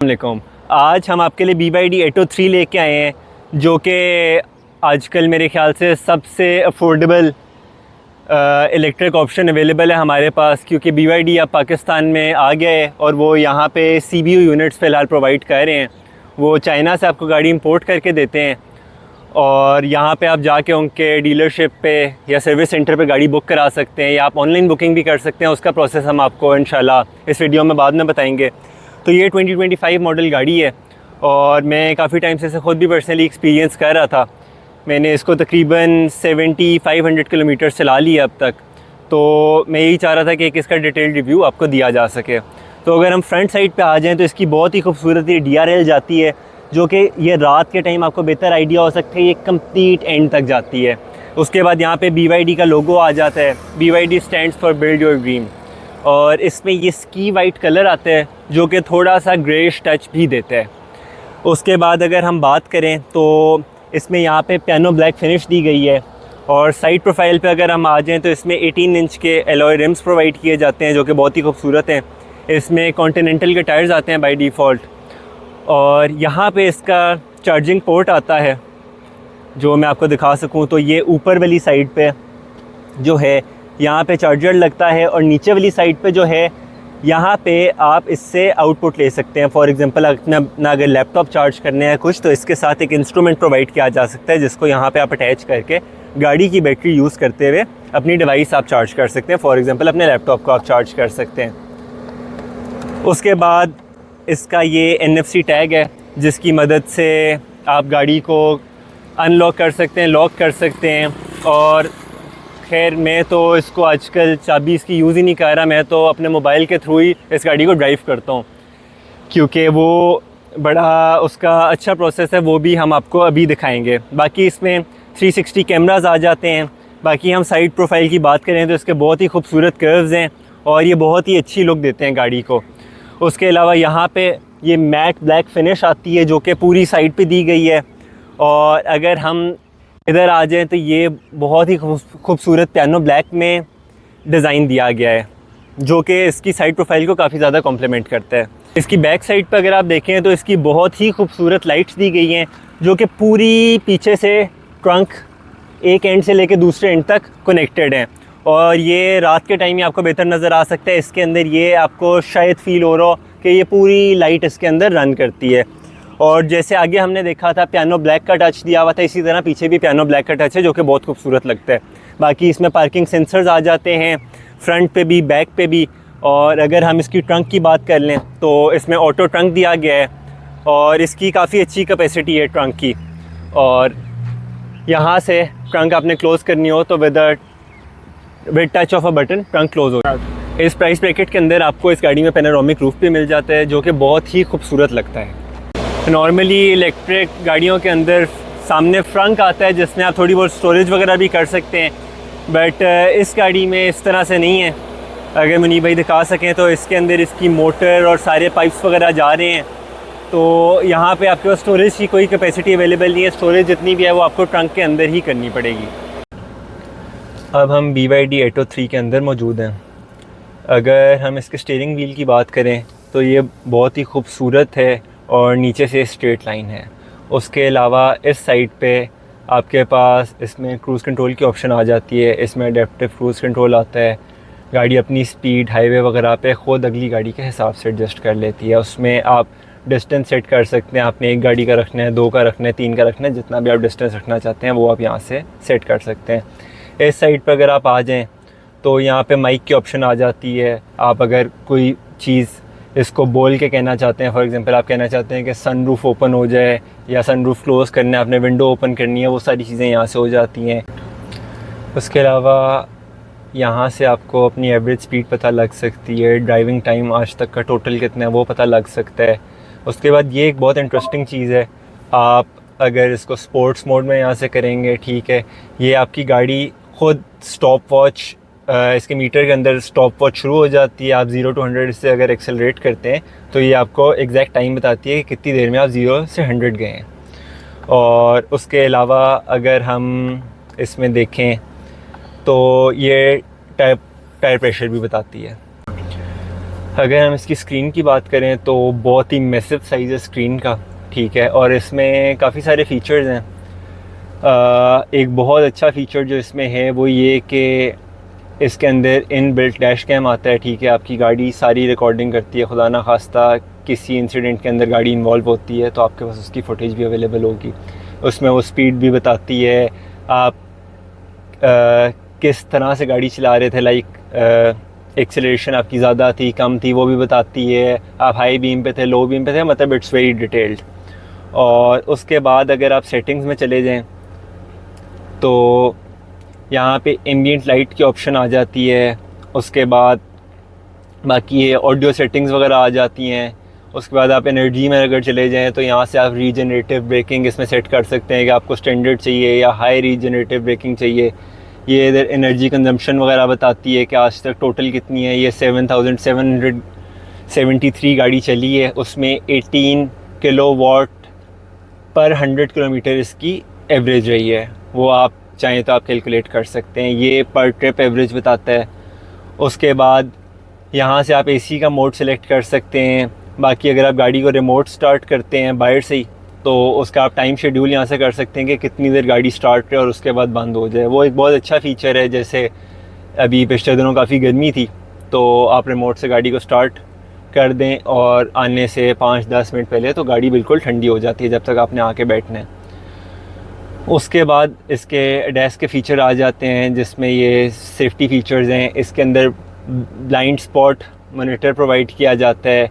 वालेकुम। आज हम आपके लिए BYD एटो 3 लेके आए हैं जो कि आजकल मेरे ख्याल से सबसे अफोर्डेबल इलेक्ट्रिक ऑप्शन अवेलेबल है हमारे पास, क्योंकि BYD अब पाकिस्तान में आ गया है और वो यहाँ पे CBU यूनिट्स फ़िलहाल प्रोवाइड कर रहे हैं। वो चाइना से आपको गाड़ी इंपोर्ट करके देते हैं और यहाँ पे आप जाके उनके डीलरशिप पे या सर्विस सेंटर पे गाड़ी बुक करा सकते हैं, या आप ऑनलाइन बुकिंग भी कर सकते हैं। उसका प्रोसेस हम आपको इंशाल्लाह इस वीडियो में बाद में बताएंगे। तो ये 2025 मॉडल गाड़ी है और मैं काफ़ी टाइम से इसे ख़ुद भी पर्सनली एक्सपीरियंस कर रहा था। मैंने इसको तकरीबन 7500 किलोमीटर चला लिया अब तक। तो मैं यही चाह रहा था कि एक इसका डिटेल रिव्यू आपको दिया जा सके। तो अगर हम फ्रंट साइड पे आ जाएं तो इसकी बहुत ही खूबसूरत ये DRL जाती है, जो कि ये रात के टाइम आपको बेहतर आइडिया हो सकता है। ये कंप्लीट एंड तक जाती है। उसके बाद यहाँ पे BYD का लोगो आ जाता है। BYD stands for build your dream. और इसमें ये स्की वाइट कलर आता है जो कि थोड़ा सा ग्रेश टच भी देता है। उसके बाद अगर हम बात करें तो इसमें यहाँ पे पियानो ब्लैक फिनिश दी गई है। और साइड प्रोफाइल पे अगर हम आ जाएं तो इसमें 18 इंच के एलॉय रिम्स प्रोवाइड किए जाते हैं जो कि बहुत ही खूबसूरत हैं। इसमें कॉन्टिनेंटल के टायर्स आते हैं बाय डिफ़ॉल्ट। और यहाँ पे इसका चार्जिंग पोर्ट आता है जो मैं आपको दिखा सकूँ। तो ये ऊपर वाली साइड पे जो है यहाँ पे चार्जर लगता है और नीचे वाली साइड पे जो है यहाँ पे आप इससे आउटपुट ले सकते हैं। फॉर एग्जांपल अगर लैपटॉप चार्ज करने हैं कुछ, तो इसके साथ एक इंस्ट्रूमेंट प्रोवाइड किया जा सकता है जिसको यहाँ पे आप अटैच करके गाड़ी की बैटरी यूज़ करते हुए अपनी डिवाइस आप चार्ज कर सकते हैं। फॉर एग्जांपल अपने लैपटॉप को आप चार्ज कर सकते हैं। उसके बाद इसका ये NFC टैग है जिसकी मदद से आप गाड़ी को अनलॉक कर सकते हैं, लॉक कर सकते हैं। और खैर मैं तो इसको आजकल चाबी इसकी यूज़ ही नहीं कर रहा, मैं तो अपने मोबाइल के थ्रू ही इस गाड़ी को ड्राइव करता हूँ, क्योंकि वो बड़ा उसका अच्छा प्रोसेस है। वो भी हम आपको अभी दिखाएंगे। बाकी इसमें 360 कैमरास आ जाते हैं। बाकी हम साइड प्रोफाइल की बात करें तो इसके बहुत ही खूबसूरत कर्व्स हैं और ये बहुत ही अच्छी लुक देते हैं गाड़ी को। उसके अलावा यहाँ पे ये मैट ब्लैक फिनिश आती है जो कि पूरी साइड पे दी गई है। और अगर हम इधर आ जाएं तो ये बहुत ही खूबसूरत पियानो ब्लैक में डिज़ाइन दिया गया है जो कि इसकी साइड प्रोफाइल को काफ़ी ज़्यादा कॉम्प्लीमेंट करता है। इसकी बैक साइड पर अगर आप देखें तो इसकी बहुत ही खूबसूरत लाइट्स दी गई हैं जो कि पूरी पीछे से ट्रंक एक एंड से लेकर दूसरे एंड तक कनेक्टेड हैं। और ये रात के टाइम ही आपको बेहतर नज़र आ सकता है। इसके अंदर ये आपको शायद फ़ील हो रहा हो कि ये पूरी लाइट इसके अंदर रन करती है। और जैसे आगे हमने देखा था पियानो ब्लैक का टच दिया हुआ था, इसी तरह पीछे भी पियानो ब्लैक का टच है जो कि बहुत खूबसूरत लगता है। बाकी इसमें पार्किंग सेंसर्स आ जाते हैं फ्रंट पे भी, बैक पे भी। और अगर हम इसकी ट्रंक की बात कर लें तो इसमें ऑटो ट्रंक दिया गया है और इसकी काफ़ी अच्छी कैपेसिटी है ट्रंक की। और यहाँ से ट्रंक आपने क्लोज़ करनी हो तो with touch of a button trunk close हो जाता है। इस प्राइस ब्रैकेट के अंदर आपको इस गाड़ी में पैनोरामिक रूफ भी मिल जाता है जो कि बहुत ही खूबसूरत लगता है। नॉर्मली इलेक्ट्रिक गाड़ियों के अंदर सामने फ्रंक आता है जिसमें आप थोड़ी बहुत स्टोरेज वगैरह भी कर सकते हैं, बट इस गाड़ी में इस तरह से नहीं है। अगर मुनीब भाई दिखा सकें तो इसके अंदर इसकी मोटर और सारे पाइप्स वगैरह जा रहे हैं। तो यहाँ पे आपके पास स्टोरेज की कोई कैपेसिटी अवेलेबल नहीं है। स्टोरेज जितनी भी है वो आपको ट्रंक के अंदर ही करनी पड़ेगी। अब हम BYD एटो 3 के अंदर मौजूद हैं। अगर हम इसके स्टीयरिंग व्हील की बात करें तो ये बहुत ही खूबसूरत है और नीचे से स्ट्रेट लाइन है। उसके अलावा इस साइड पे आपके पास इसमें क्रूज़ कंट्रोल की ऑप्शन आ जाती है। इसमें एडेप्टिव क्रूज़ कंट्रोल आता है। गाड़ी अपनी स्पीड हाईवे वगैरह पे ख़ुद अगली गाड़ी के हिसाब से एडजस्ट कर लेती है। उसमें आप डिस्टेंस सेट कर सकते हैं। आपने एक गाड़ी का रखना है, 2 का रखना है, 3 का रखना है, जितना भी आप डिस्टेंस रखना चाहते हैं वो आप यहाँ से सेट कर सकते हैं। इस साइड पर अगर आप आ जाएँ तो यहाँ पे माइक की ऑप्शन आ जाती है। आप अगर कोई चीज़ इसको बोल के कहना चाहते हैं, फॉर एग्जांपल आप कहना चाहते हैं कि सनरूफ़ ओपन हो जाए या सनरूफ़ क्लोज़ करना है, आपने विंडो ओपन करनी है, वो सारी चीज़ें यहाँ से हो जाती हैं। उसके अलावा यहाँ से आपको अपनी एवरेज स्पीड पता लग सकती है। ड्राइविंग टाइम आज तक का टोटल कितना है वो पता लग सकता है। उसके बाद ये एक बहुत इंटरेस्टिंग चीज़ है, आप अगर इसको स्पोर्ट्स मोड में यहाँ से करेंगे, ठीक है, ये आपकी गाड़ी ख़ुद स्टॉप वॉच, इसके मीटर के अंदर स्टॉप वॉच शुरू हो जाती है। आप 0 to 100 इससे अगर एक्सेलरेट करते हैं तो ये आपको एग्जैक्ट टाइम बताती है कि कितनी देर में आप 0 से 100 गए हैं। और उसके अलावा अगर हम इसमें देखें तो ये टायर प्रेशर भी बताती है। अगर हम इसकी स्क्रीन की बात करें तो बहुत ही मैसिव साइज़ है स्क्रीन का, ठीक है, और इसमें काफ़ी सारे फ़ीचर्स हैं। एक बहुत अच्छा फ़ीचर जो इसमें है वो ये कि इसके अंदर इन बिल्ट डैश कैम आता है, ठीक है। आपकी गाड़ी सारी रिकॉर्डिंग करती है, खुदा ना खास्ता किसी इंसिडेंट के अंदर गाड़ी इन्वॉल्व होती है तो आपके पास उसकी फ़ुटेज भी अवेलेबल होगी। उसमें वो स्पीड भी बताती है, आप किस तरह से गाड़ी चला रहे थे, लाइक एक्सेलरेशन आपकी ज़्यादा थी कम थी वो भी बताती है, आप हाई बीम पे थे लो बीम पे थे, मतलब इट्स वेरी डिटेल्ड। और उसके बाद अगर आप सेटिंग्स में चले जाएं तो यहाँ पे एम्बिएंट लाइट की ऑप्शन आ जाती है। उसके बाद बाकी ये ऑडियो सेटिंग्स वगैरह आ जाती हैं। उसके बाद आप एनर्जी में अगर चले जाएं तो यहाँ से आप रीजनरेटिव ब्रेकिंग इसमें सेट कर सकते हैं कि आपको स्टैंडर्ड चाहिए या हाई रीजनरेटिव ब्रेकिंग चाहिए। ये इधर एनर्जी कंजम्पशन वगैरह बताती है कि आज तक टोटल कितनी है। ये 7773 गाड़ी चली है, उसमें 18 किलोवाट पर 100 किलोमीटर इसकी एवरेज रही है। वो आप चाहें तो आप कैलकुलेट कर सकते हैं, ये पर ट्रिप एवरेज बताता है। उसके बाद यहाँ से आप एसी का मोड सेलेक्ट कर सकते हैं। बाकी अगर आप गाड़ी को रिमोट स्टार्ट करते हैं बाहर से ही तो उसका आप टाइम शेड्यूल यहाँ से कर सकते हैं कि कितनी देर गाड़ी स्टार्ट करे और उसके बाद बंद हो जाए। वो एक बहुत अच्छा फ़ीचर है। जैसे अभी पिछले दिनों काफ़ी गर्मी थी तो आप रिमोट से गाड़ी को स्टार्ट कर दें और आने से 5-10 मिनट पहले तो गाड़ी बिल्कुल ठंडी हो जाती है जब तक आपने आके बैठना है। उसके बाद इसके डैश के फ़ीचर आ जाते हैं जिसमें ये सेफ्टी फ़ीचर्स हैं। इसके अंदर ब्लाइंड स्पॉट मॉनिटर प्रोवाइड किया जाता है।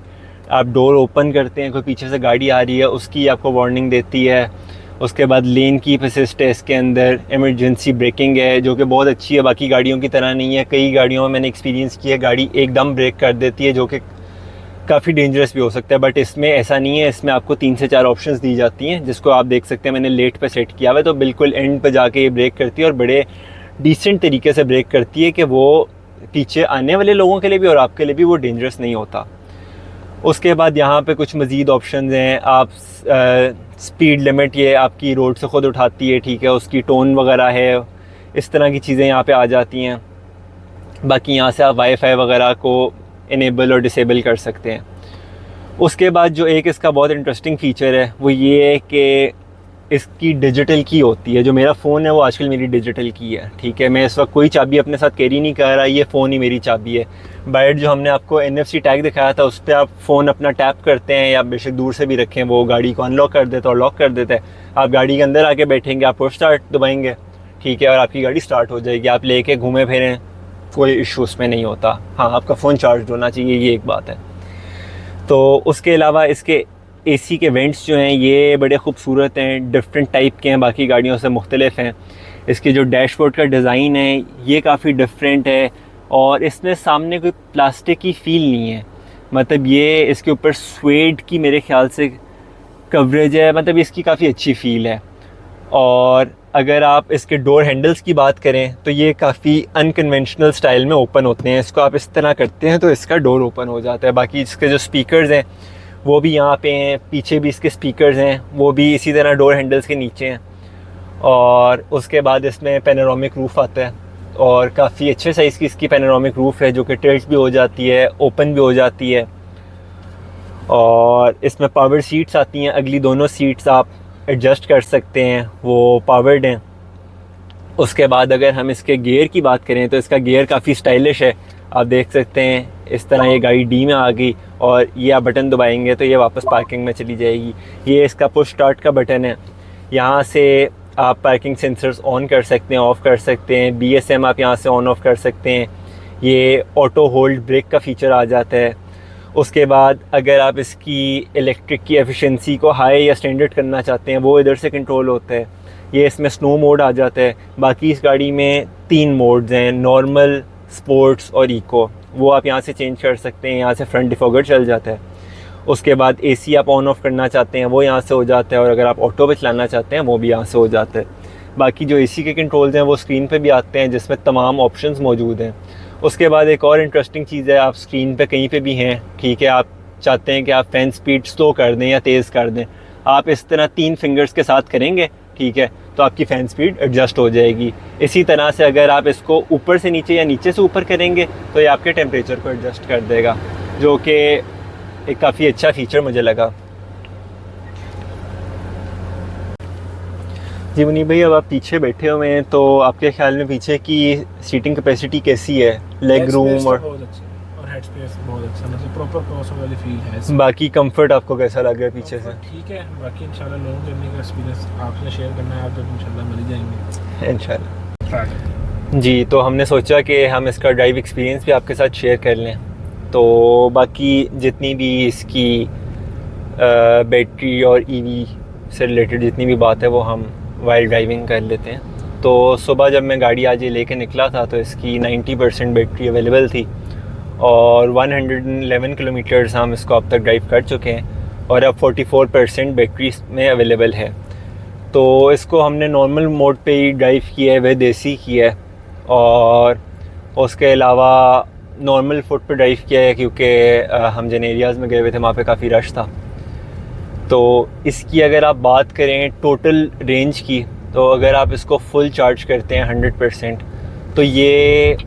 आप डोर ओपन करते हैं, कोई पीछे से गाड़ी आ रही है उसकी आपको वार्निंग देती है। उसके बाद लेन कीप असिस्ट है, इसके अंदर इमरजेंसी ब्रेकिंग है जो कि बहुत अच्छी है, बाकी गाड़ियों की तरह नहीं है। कई गाड़ियों में मैंने एक्सपीरियंस किया है गाड़ी एकदम ब्रेक कर देती है जो कि काफ़ी डेंजरस भी हो सकता है, बट इसमें ऐसा नहीं है। इसमें आपको 3 से 4 ऑप्शंस दी जाती हैं जिसको आप देख सकते हैं। मैंने लेट पे सेट किया हुआ है तो बिल्कुल एंड पे जाके ये ब्रेक करती है और बड़े डिसेंट तरीके से ब्रेक करती है कि वो पीछे आने वाले लोगों के लिए भी और आपके लिए भी वो डेंजरस नहीं होता। उसके बाद यहाँ पे कुछ मज़ीद ऑप्शंस हैं। आप स्पीड लिमिट ये आपकी रोड से ख़ुद उठाती है, ठीक है, उसकी टोन वगैरह है, इस तरह की चीज़ें यहाँ पे आ जाती हैं। बाकी यहाँ से आप वाईफाई वगैरह को इनेबल और डिसेबल कर सकते हैं। उसके बाद जो एक इसका बहुत इंटरेस्टिंग फ़ीचर है वो ये है कि इसकी डिजिटल की होती है। जो मेरा फ़ोन है वो आजकल मेरी डिजिटल की है, ठीक है। मैं इस वक्त कोई चाबी अपने साथ कैरी नहीं कर रहा, ये फ़ोन ही मेरी चाबी है। बाहर जो हमने आपको NFC टैग दिखाया था उस पर आप फ़ोन अपना टैप करते हैं या बेशक दूर से भी रखें, वो गाड़ी को अनलॉक कर देता है और लॉक कर देता है। आप गाड़ी के अंदर आके बैठेंगे, आप पुश स्टार्ट दबाएंगे, ठीक है, और आपकी गाड़ी स्टार्ट हो जाएगी। आप लेके घूमे फिरें, कोई इशू उसमें नहीं होता। हाँ, आपका फ़ोन चार्ज होना चाहिए, ये एक बात है। तो उसके अलावा इसके AC के वेंट्स जो हैं ये बड़े ख़ूबसूरत हैं, डिफरेंट टाइप के हैं, बाकी गाड़ियों से मुख्तलिफ हैं। इसके जो डैशबोर्ड का डिज़ाइन है ये काफ़ी डिफरेंट है और इसमें सामने कोई प्लास्टिक की फ़ील नहीं है। मतलब ये इसके ऊपर स्वेड की मेरे ख़्याल से कवरेज है, मतलब इसकी काफ़ी अच्छी फ़ील है। और अगर आप इसके डोर हैंडल्स की बात करें तो ये काफ़ी अनकन्वेंशनल स्टाइल में ओपन होते हैं। इसको आप इस तरह करते हैं तो इसका डोर ओपन हो जाता है। बाकी इसके जो स्पीकर्स हैं वो भी यहाँ पे हैं, पीछे भी इसके स्पीकर्स हैं, वो भी इसी तरह डोर हैंडल्स के नीचे हैं। और उसके बाद इसमें पैनोरामिक रूफ़ आता है और काफ़ी अच्छे साइज़ की इसकी पैनोरामिक रूफ़ है जो कि टिल्ट भी हो जाती है, ओपन भी हो जाती है। और इसमें पावर सीट्स आती हैं, अगली दोनों सीट्स आप एडजस्ट कर सकते हैं, वो पावर्ड हैं। उसके बाद अगर हम इसके गियर की बात करें तो इसका गियर काफ़ी स्टाइलिश है। आप देख सकते हैं इस तरह ये गाड़ी D में आ गई और ये आप बटन दबाएंगे तो ये वापस पार्किंग में चली जाएगी। ये इसका पुश स्टार्ट का बटन है, यहाँ से आप पार्किंग सेंसर्स ऑन कर सकते हैं, ऑफ़ कर सकते हैं। BSM आप यहाँ से ऑन ऑफ़ कर सकते हैं। ये ऑटो होल्ड ब्रेक का फ़ीचर आ जाता है। उसके बाद अगर आप इसकी इलेक्ट्रिक की एफिशिएंसी को हाई या स्टैंडर्ड करना चाहते हैं वो इधर से कंट्रोल होता है। ये इसमें स्नो मोड आ जाता है। बाकी इस गाड़ी में 3 मोड्स हैं, नॉर्मल, स्पोर्ट्स और इको। वो आप यहाँ से चेंज कर सकते हैं, यहाँ से फ्रंट डिफॉगर चल जाता है। उसके बाद AC आप ऑन ऑफ़ करना चाहते हैं वो यहाँ से हो जाता है और अगर आप ऑटो पे चलाना चाहते हैं वो भी यहाँ से हो जाता है। बाकी जो AC के कंट्रोल्स हैं वो स्क्रीन पे भी आते हैं जिसमें तमाम ऑप्शंस मौजूद हैं। उसके बाद एक और इंटरेस्टिंग चीज़ है, आप स्क्रीन पे कहीं पे भी हैं, ठीक है, आप चाहते हैं कि आप फैन स्पीड स्लो कर दें या तेज़ कर दें, आप इस तरह 3 फिंगर्स के साथ करेंगे, ठीक है, तो आपकी फ़ैन स्पीड एडजस्ट हो जाएगी। इसी तरह से अगर आप इसको ऊपर से नीचे या नीचे से ऊपर करेंगे तो ये आपके टेम्परेचर को एडजस्ट कर देगा। जो कि एक काफ़ी अच्छा फ़ीचर मुझे लगा। जी मुनीब भाई, अब आप पीछे बैठे हुए हैं तो आपके ख्याल में पीछे की सीटिंग कैपेसिटी कैसी है, लेग रूम और बहुत अच्छा और हेड स्पेस बहुत अच्छा, मतलब प्रॉपर क्रॉसओवर वाली फील है इसमें। बाकी कंफर्ट आपको कैसा लग रहा है पीछे से? ठीक है, बाकी इंशाल्लाह लॉन्ग जर्नी का एक्सपीरियंस आपने शेयर करना है, आप जब इंशाल्लाह मिल जाएंगे इंशाल्लाह। जी, तो हमने सोचा कि हम इसका ड्राइव एक्सपीरियंस भी आपके साथ शेयर कर लें। तो बाकी जितनी भी इसकी बैटरी और ईवी से रिलेटेड जितनी भी बात है वो हम वाइल ड्राइविंग कर लेते हैं। तो सुबह जब मैं गाड़ी आज ये लेके निकला था तो इसकी 90% बैटरी अवेलेबल थी और 111 किलोमीटर्स हम इसको अब तक ड्राइव कर चुके हैं और अब 44% बैटरी में अवेलेबल है। तो इसको हमने नॉर्मल मोड पे ही ड्राइव किया है, वह देसी किया है, और उसके अलावा नॉर्मल फुट पे ड्राइव किया है क्योंकि हम जिन एरियाज़ में गए हुए थे वहाँ पे काफ़ी रश था। तो इसकी अगर आप बात करें टोटल रेंज की, तो अगर आप इसको फुल चार्ज करते हैं 100% तो ये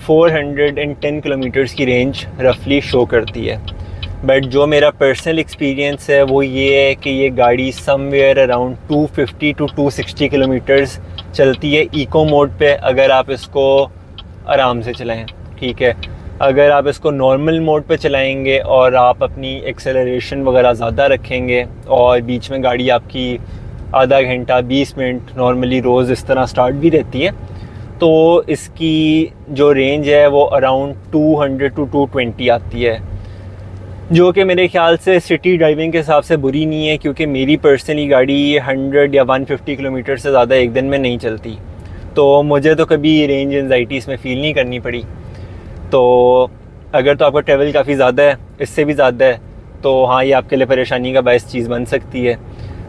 410 किलोमीटर्स की रेंज रफली शो करती है। बट जो मेरा पर्सनल एक्सपीरियंस है वो ये है कि ये गाड़ी समवेयर अराउंड 250 टू 260 किलोमीटर्स चलती है इको मोड पे, अगर आप इसको आराम से चलाएं। ठीक है, अगर आप इसको नॉर्मल मोड पे चलाएंगे और आप अपनी एक्सेलरेशन वगैरह ज़्यादा रखेंगे और बीच में गाड़ी आपकी आधा घंटा 20 मिनट नॉर्मली रोज़ इस तरह स्टार्ट भी रहती है, तो इसकी जो रेंज है वो अराउंड 200 टू 220 आती है, जो कि मेरे ख्याल से सिटी ड्राइविंग के हिसाब से बुरी नहीं है, क्योंकि मेरी पर्सनली गाड़ी 100 या 150 किलोमीटर से ज़्यादा एक दिन में नहीं चलती, तो मुझे तो कभी रेंज एंजाइटी इसमें फ़ील नहीं करनी पड़ी। तो अगर तो आपका ट्रैवल काफ़ी ज़्यादा है, इससे भी ज़्यादा है, तो हाँ ये आपके लिए परेशानी का बायस चीज़ बन सकती है।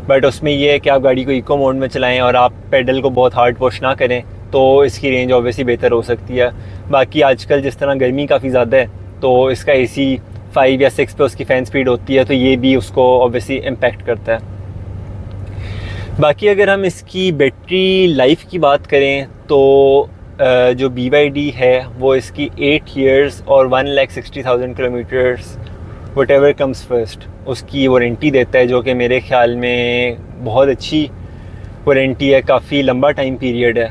बट उसमें ये है कि आप गाड़ी को इको मोड में चलाएं और आप पेडल को बहुत हार्ड पुश ना करें, तो इसकी रेंज ऑब्वियसली बेहतर हो सकती है। बाकी आजकल जिस तरह गर्मी काफ़ी ज़्यादा है तो इसका AC 5 या 6 पे उसकी फ़ैन स्पीड होती है, तो ये भी उसको ऑब्वियसली इम्पेक्ट करता है। बाकी अगर हम इसकी बैटरी लाइफ की बात करें तो जो BYD है वो इसकी 8 ईयर्स और 1,60,000 kilometres what ever comes first उसकी वारंटी देता है, जो कि मेरे ख़्याल में बहुत अच्छी वारंटी है, काफ़ी लंबा टाइम पीरियड है,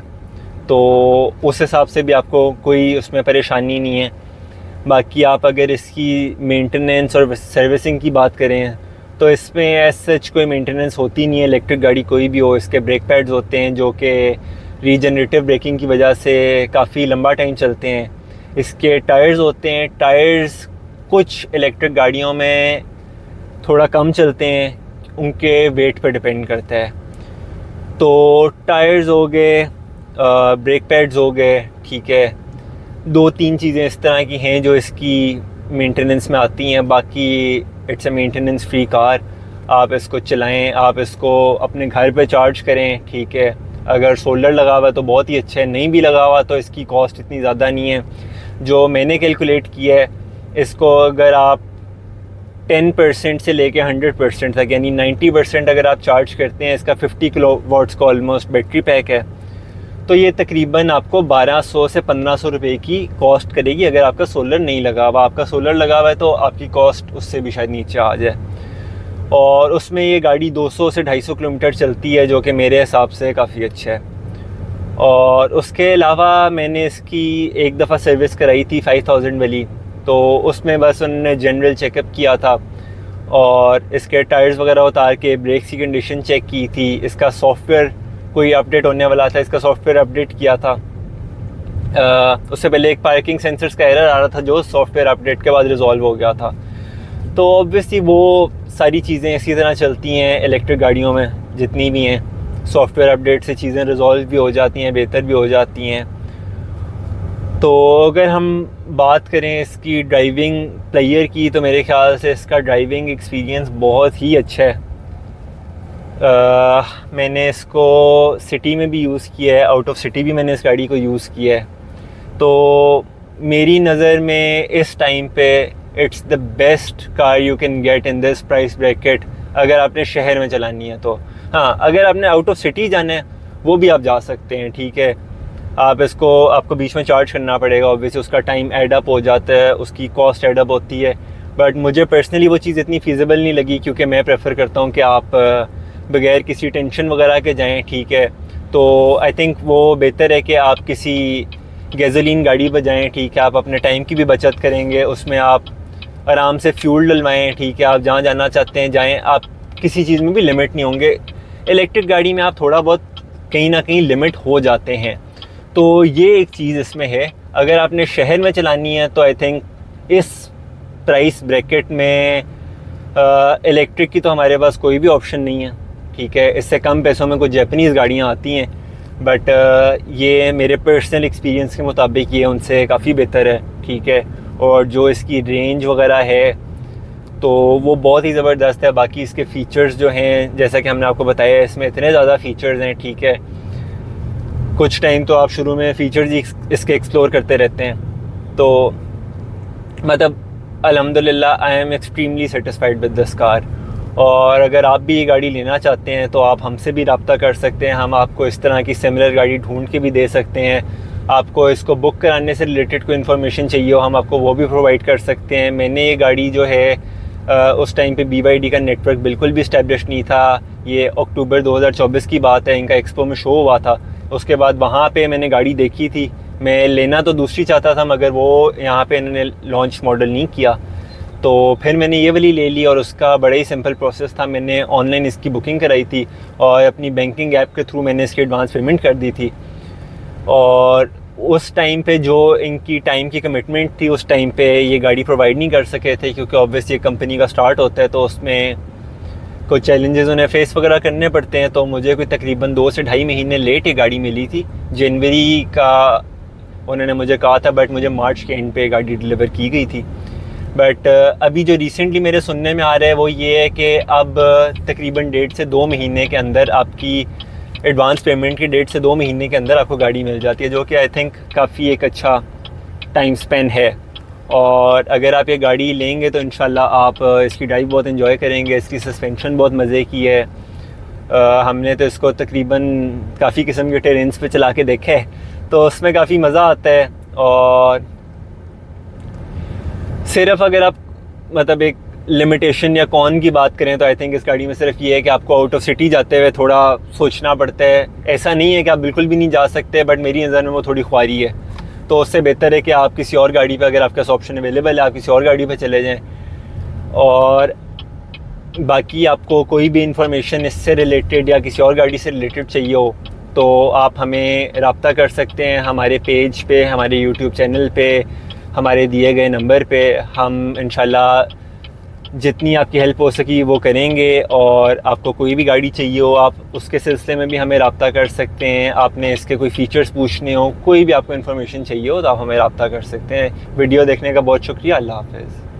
तो उस हिसाब से भी आपको कोई उसमें परेशानी नहीं है। बाकी आप अगर इसकी मेंटेनेंस और सर्विसिंग की बात करें तो इसमें एज सच कोई मेंटेनेंस होती नहीं है। इलेक्ट्रिक गाड़ी कोई भी हो, इसके ब्रेक पैड्स होते हैं जो कि रीजनरेटिव ब्रेकिंग की वजह से काफ़ी लंबा टाइम चलते हैं। इसके टायर्स होते हैं, टायर्स कुछ इलेक्ट्रिक गाड़ियों में थोड़ा कम चलते हैं, उनके वेट पर डिपेंड करता है। तो टायर्स हो गए, ब्रेक पैड्स हो गए, ठीक है, 2-3 चीज़ें इस तरह की हैं जो इसकी मेंटेनेंस में आती हैं। बाकी it's a maintenance free car, आप इसको चलाएं, आप इसको अपने घर पे चार्ज करें, ठीक है। अगर सोलर लगा हुआ है तो बहुत ही अच्छा है, नहीं भी लगा हुआ तो इसकी कॉस्ट इतनी ज़्यादा नहीं है। जो मैंने कैलकुलेट किया है, इसको अगर आप 10% से लेके 100% तक, यानी 90% अगर आप चार्ज करते हैं, इसका 50 किलोवाट्स का ऑलमोस्ट बैटरी पैक है, तो ये तकरीबन आपको 1200 से 1500 रुपये की कॉस्ट करेगी अगर आपका सोलर नहीं लगा हुआ। आपका सोलर लगा हुआ है तो आपकी कॉस्ट उससे भी शायद नीचे आ जाए। और उसमें ये गाड़ी 200 से 250 किलोमीटर चलती है, जो कि मेरे हिसाब से काफ़ी अच्छा है। और उसके अलावा मैंने इसकी एक दफ़ा सर्विस कराई थी 5000 वाली, तो उसमें बस उन्होंने जनरल चेकअप किया था और इसके टायर्स वगैरह उतार के ब्रेक्स की कंडीशन चेक की थी। इसका सॉफ्टवेयर कोई अपडेट होने वाला था, इसका सॉफ्टवेयर अपडेट किया था। उससे पहले एक पार्किंग सेंसर्स का एरर आ रहा था जो सॉफ्टवेयर अपडेट के बाद रिजॉल्व हो गया था। तो ऑब्वियसली वो सारी चीज़ें इसी तरह चलती हैं इलेक्ट्रिक गाड़ियों में जितनी भी हैं, सॉफ्टवेयर अपडेट से चीज़ें रिजॉल्व भी हो जाती हैं, बेहतर भी हो जाती हैं। तो अगर हम बात करें इसकी ड्राइविंग प्लेयर की, तो मेरे ख्याल से इसका ड्राइविंग एक्सपीरियंस बहुत ही अच्छा है। मैंने इसको सिटी में भी यूज़ किया है, आउट ऑफ सिटी भी मैंने इस गाड़ी को यूज़ किया है। तो मेरी नज़र में इस टाइम पे it's the best car you can get in this price bracket, अगर आपने शहर में चलानी है तो। हाँ, अगर आपने आउट ऑफ सिटी जाना है वो भी आप जा सकते हैं, ठीक है। आपको बीच में चार्ज करना पड़ेगा, ऑब्वियसली उसका टाइम एड अप हो जाता है, उसकी कॉस्ट एड अप होती है। बट मुझे पर्सनली वो चीज़ इतनी फ़ीज़िबल नहीं लगी, क्योंकि मैं प्रेफर करता हूँ कि आप बगैर किसी टेंशन वगैरह के जाएं, ठीक है। तो आई थिंक वो बेहतर है कि आप किसी गैसोलीन गाड़ी पर जाएँ, ठीक है। आप अपने टाइम की भी बचत करेंगे, उसमें आप आराम से फ्यूल डलवाएँ, ठीक है। आप जहाँ जाना चाहते हैं जाएँ, आप किसी चीज़ में भी लिमिट नहीं होंगे। इलेक्ट्रिक गाड़ी में आप थोड़ा बहुत कहीं ना कहीं लिमिट हो जाते हैं, तो ये एक चीज़ इसमें है। अगर आपने शहर में चलानी है तो आई थिंक इस प्राइस ब्रैकेट में इलेक्ट्रिक की तो हमारे पास कोई भी ऑप्शन नहीं है, ठीक है। इससे कम पैसों में कुछ जापानीज़ गाड़ियाँ आती हैं, बट ये मेरे पर्सनल एक्सपीरियंस के मुताबिक ये उनसे काफ़ी बेहतर है, ठीक है। और जो इसकी रेंज वगैरह है तो वो बहुत ही ज़बरदस्त है। बाकी इसके फ़ीचर्स जो हैं, जैसा कि हमने आपको बताया, इसमें इतने ज़्यादा फ़ीचर्स हैं, ठीक है। कुछ टाइम तो आप शुरू में फ़ीचर्स ही इसके एक्सप्लोर करते रहते हैं। तो मतलब अल्हम्दुलिल्लाह I am extremely satisfied with this car. और अगर आप भी ये गाड़ी लेना चाहते हैं तो आप हमसे भी रब्ता कर सकते हैं। हम आपको इस तरह की सिमिलर गाड़ी ढूंढ के भी दे सकते हैं। आपको इसको बुक कराने से रिलेटेड कोई इन्फॉर्मेशन चाहिए हो, हम आपको वो भी प्रोवाइड कर सकते हैं। मैंने ये गाड़ी जो है उस टाइम पे BYD का नेटवर्क बिल्कुल भी इस्टेब्लिश नहीं था। ये अक्टूबर 2024 की बात है, इनका एक्सपो में शो हुआ था। उसके बाद वहाँ पे मैंने गाड़ी देखी थी। मैं लेना तो दूसरी चाहता था, मगर वो यहाँ पे इन्होंने लॉन्च मॉडल नहीं किया, तो फिर मैंने ये वाली ले ली। और उसका बड़ा ही सिंपल प्रोसेस था। मैंने ऑनलाइन इसकी बुकिंग कराई थी और अपनी बैंकिंग ऐप के थ्रू मैंने इसकी एडवांस पेमेंट कर दी थी। और उस टाइम पे जो इनकी टाइम की कमिटमेंट थी, उस टाइम पे ये गाड़ी प्रोवाइड नहीं कर सके थे, क्योंकि ऑब्वियस ये कंपनी का स्टार्ट होता है तो उसमें कुछ चैलेंजेस उन्हें फेस वगैरह करने पड़ते हैं। तो मुझे कोई तकरीबन 2 से ढाई महीने लेट ये गाड़ी मिली थी। जनवरी का उन्होंने मुझे कहा था, बट मुझे मार्च के एंड पे गाड़ी डिलीवर की गई थी। बट अभी जो रिसेंटली मेरे सुनने में आ रहा है वो ये है कि अब तकरीबन 1.5 से 2 महीने के अंदर आपकी एडवांस पेमेंट की 1.5 से 2 महीने के अंदर आपको गाड़ी मिल जाती है, जो कि आई थिंक काफ़ी एक अच्छा टाइम स्पेन है। और अगर आप ये गाड़ी लेंगे तो इंशाल्लाह आप इसकी ड्राइव बहुत एंजॉय करेंगे। इसकी सस्पेंशन बहुत मज़े की है। हमने तो इसको तकरीबन काफ़ी किस्म के टेरेन्स पे चला के देखा है, तो उसमें काफ़ी मज़ा आता है। और सिर्फ अगर आप मतलब एक लिमिटेशन या कॉन की बात करें तो आई थिंक इस गाड़ी में सिर्फ ये है कि आपको आउट ऑफ सिटी जाते हुए थोड़ा सोचना पड़ता है। ऐसा नहीं है कि आप बिल्कुल भी नहीं जा सकते, बट मेरी नज़र में वो थोड़ी ख्वारी है। तो उससे बेहतर है कि आप किसी और गाड़ी पे, अगर आपके पास ऑप्शन अवेलेबल है, आप किसी और गाड़ी पे चले जाएं। और बाकी आपको कोई भी इंफॉर्मेशन इससे रिलेटेड या किसी और गाड़ी से रिलेटेड चाहिए हो तो आप हमें रब्ता कर सकते हैं हमारे पेज पे, हमारे यूट्यूब चैनल पे, हमारे दिए गए नंबर पे। हम इंशाल्लाह जितनी आपकी हेल्प हो सकी वो करेंगे। और आपको कोई भी गाड़ी चाहिए हो, आप उसके सिलसिले में भी हमें रब्ता कर सकते हैं। आपने इसके कोई फ़ीचर्स पूछने हो, कोई भी आपको इन्फॉर्मेशन चाहिए हो तो आप हमें रब्ता कर सकते हैं। वीडियो देखने का बहुत शुक्रिया। अल्लाह हाफ़िज़।